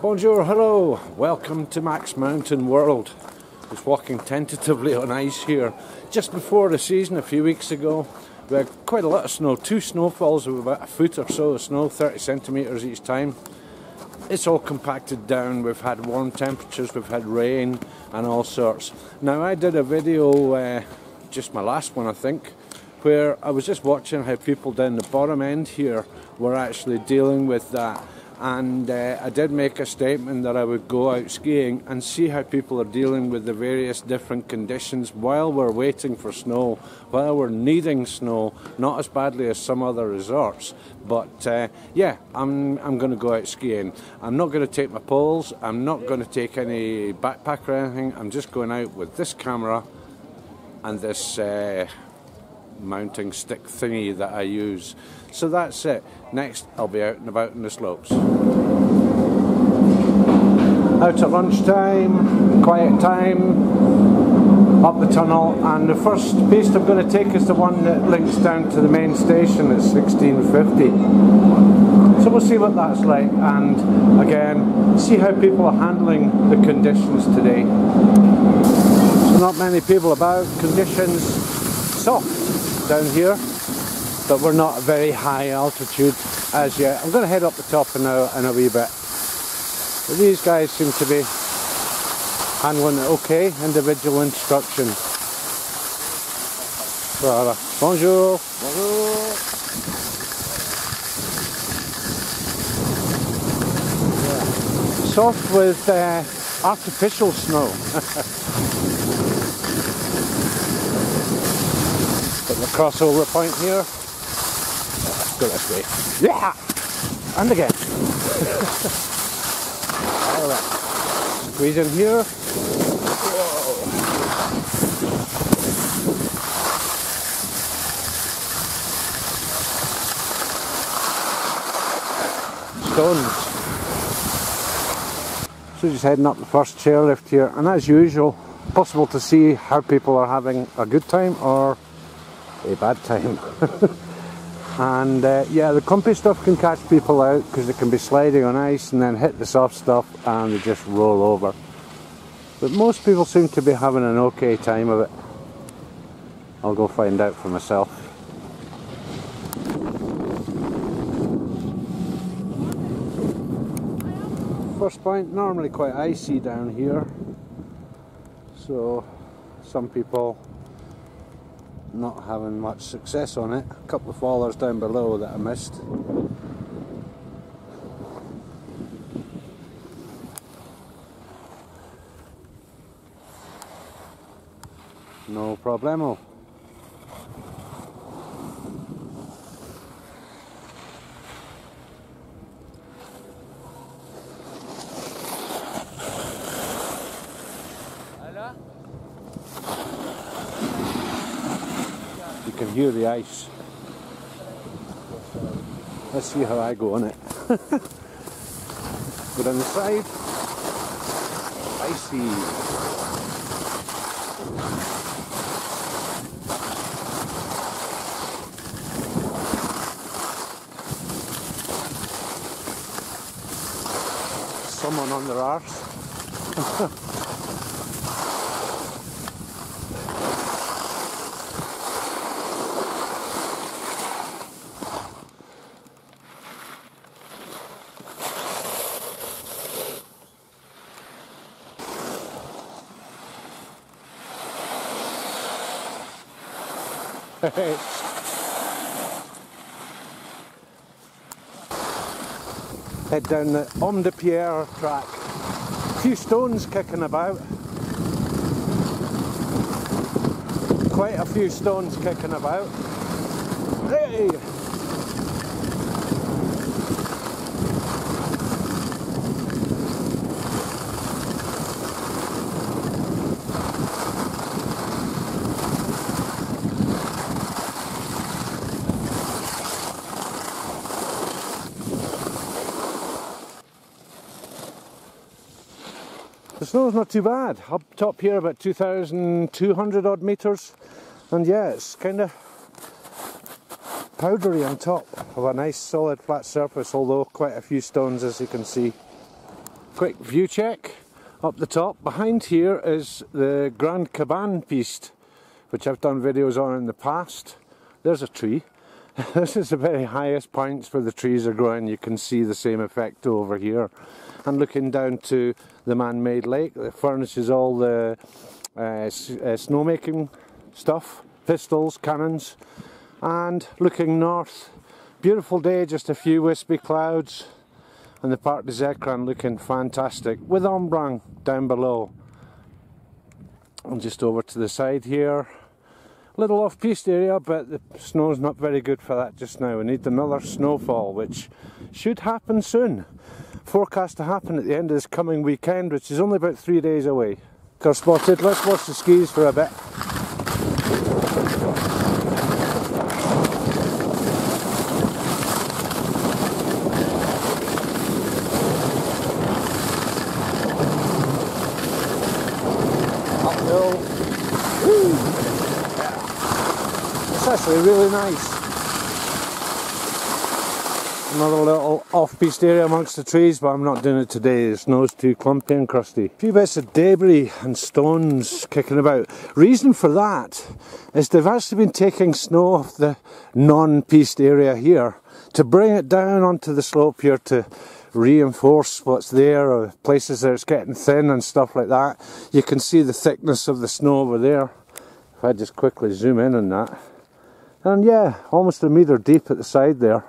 Bonjour, hello, welcome to MaxMountainWorld. Just walking tentatively on ice here. Just before the season a few weeks ago, we had quite a lot of snow, 2 snowfalls of about a foot or so of snow, 30 centimetres each time. It's all compacted down, we've had warm temperatures, we've had rain and all sorts. Now I did a video, just my last one I think, where I was just watching how people down the bottom end here were actually dealing with that. And I did make a statement that I would go out skiing and see how people are dealing with the various different conditions while we're waiting for snow, while we're needing snow, not as badly as some other resorts. But yeah, I'm going to go out skiing. I'm not going to take my poles, I'm not going to take any backpack or anything, I'm just going out with this camera and this mounting stick thingy that I use. So that's it. Next I'll be out and about in the slopes. Out at lunchtime, quiet time, up the tunnel, and the first beast I'm going to take is the one that links down to the main station at 1650. So we'll see what that's like, and again see how people are handling the conditions today. So not many people about, conditions soft down here, but we're not at very high altitude as yet. I'm going to head up the top in a wee bit. But these guys seem to be handling it okay. Individual instruction. Voilà. Bonjour. Bonjour. Yeah. Soft with artificial snow. Got the crossover point here. Go this way. Yeah! And again. Alright. Squeeze in here. Whoa. Stones. So just heading up the first chairlift here, and as usual, possible to see how people are having a good time or a bad time. And yeah, the clumpy stuff can catch people out because they can be sliding on ice and then hit the soft stuff and they just roll over. But most people seem to be having an okay time of it. I'll go find out for myself. First point, normally quite icy down here, so some people not having much success on it. A couple of fallers down below that I missed. No problemo. You can hear the ice. Let's see how I go on it. Go down the side. Icy. Someone on their arse. Head down the Homme de Pierre track. A few stones kicking about. Quite a few stones kicking about. Hey! The snow's not too bad. Up top here about 2,200 odd metres, and yeah, it's kind of powdery on top of a nice solid flat surface, although quite a few stones as you can see. quick view check up the top. Behind here is the Grand Cabane piste, which I've done videos on in the past. There's a tree. This is the very highest points where the trees are growing. You can see the same effect over here. And looking down to the man-made lake that furnishes all the snowmaking stuff, pistols, cannons. And looking north, beautiful day, just a few wispy clouds. And the Parc des Écrins looking fantastic, with Embrun down below. And just over to the side here, little off-piste area, but the snow's not very good for that just now. We need another snowfall, which should happen soon. Forecast to happen at the end of this coming weekend, which is only about 3 days away. Car spotted. Let's watch the skis for a bit. Uphill. Woo! It's actually really nice. Another little off-piste area amongst the trees, but I'm not doing it today. The snow's too clumpy and crusty. A few bits of debris and stones kicking about. Reason for that is they've actually been taking snow off the non-piste area here to bring it down onto the slope here to reinforce what's there, or places that it's getting thin and stuff like that. You can see the thickness of the snow over there. If I just quickly zoom in on that. And yeah, almost a metre deep at the side there.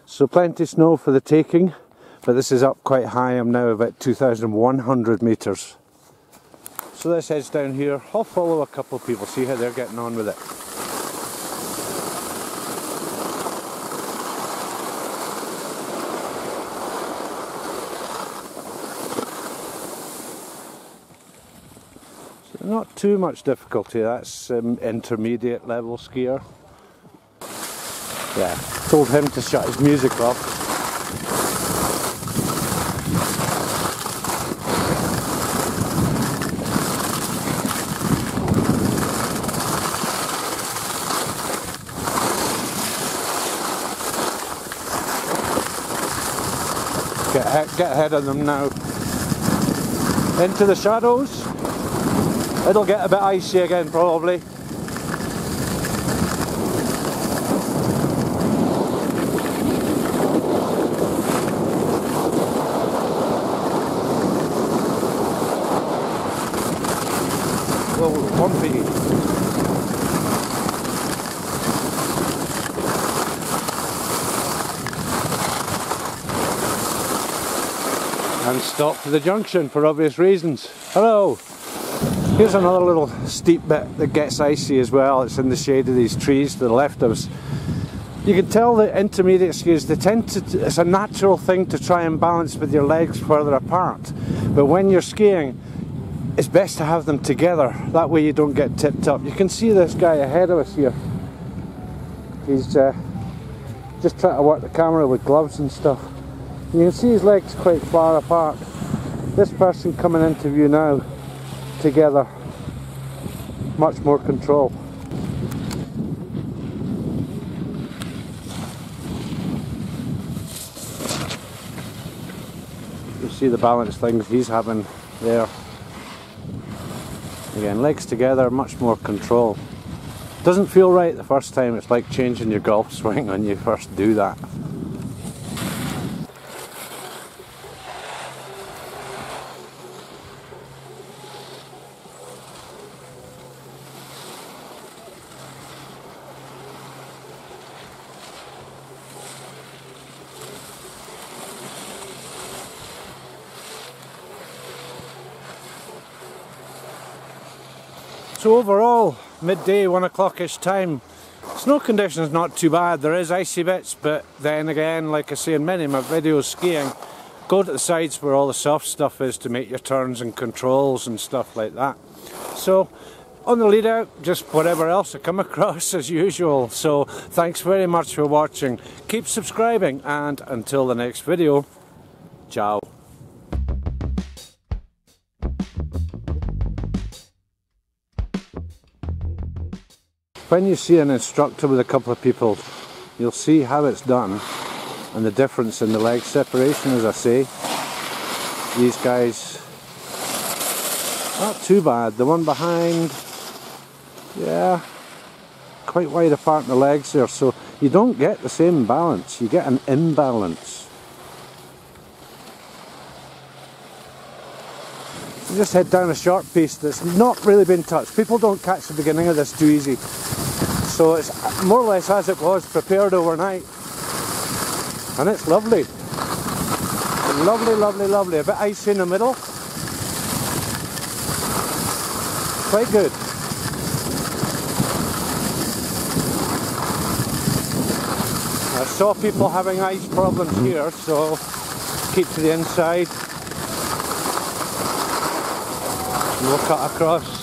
So plenty of snow for the taking, but this is up quite high. I'm now about 2,100 metres. So this heads down here. I'll follow a couple of people, see how they're getting on with it. So not too much difficulty. That's intermediate level skier. Yeah, told him to shut his music off. Get ahead of them now. Into the shadows. It'll get a bit icy again probably. Bumpy. And stop for the junction for obvious reasons. Hello! Here's another little steep bit that gets icy as well. It's in the shade of these trees to the left of us. You can tell the intermediate skiers, they tend to, it's a natural thing to try and balance with your legs further apart. But when you're skiing, it's best to have them together, that way you don't get tipped up. You can see this guy ahead of us here. He's just trying to work the camera with gloves and stuff. You can see his legs quite far apart. This person coming into view now, together. Much more control. You see the balance things he's having there. Again, legs together, much more control. Doesn't feel right the first time. It's like changing your golf swing when you first do that. So overall, midday, 1 o'clock-ish time, snow conditions not too bad. There is icy bits, but then again, like I say in many of my videos skiing, go to the sides where all the soft stuff is to make your turns and controls and stuff like that. So on the lead out, just whatever else I come across as usual. So thanks very much for watching. Keep subscribing, and until the next video, ciao. When you see an instructor with a couple of people, you'll see how it's done and the difference in the leg separation, as I say. These guys, not too bad. The one behind, yeah, quite wide apart in the legs there, so you don't get the same balance, you get an imbalance. So just head down a short piece that's not really been touched. People don't catch the beginning of this too easy. So it's more or less as it was, prepared overnight. And it's lovely. Lovely, lovely, lovely. A bit icy in the middle. Quite good. I saw people having ice problems here, so keep to the inside. And we'll cut across.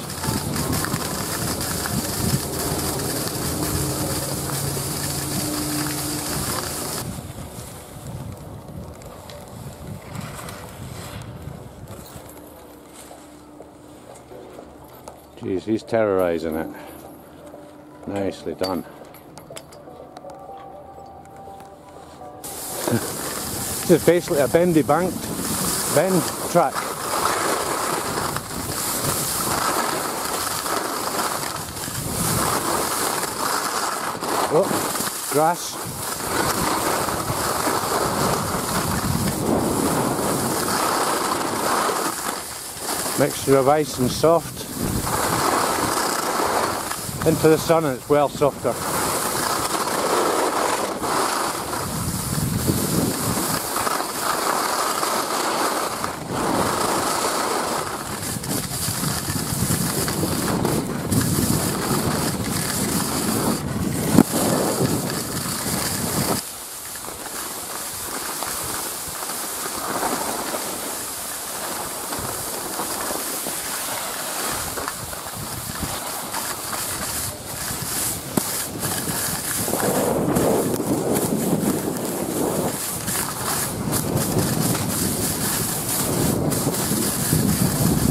Jeez, he's terrorising it. Nicely done. This is basically a bend track. Oh, grass. Mixture of ice and soft. Into the sun and it's well softer.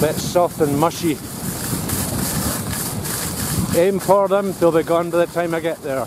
Bit soft and mushy. Aim for them, they'll be gone by the time I get there.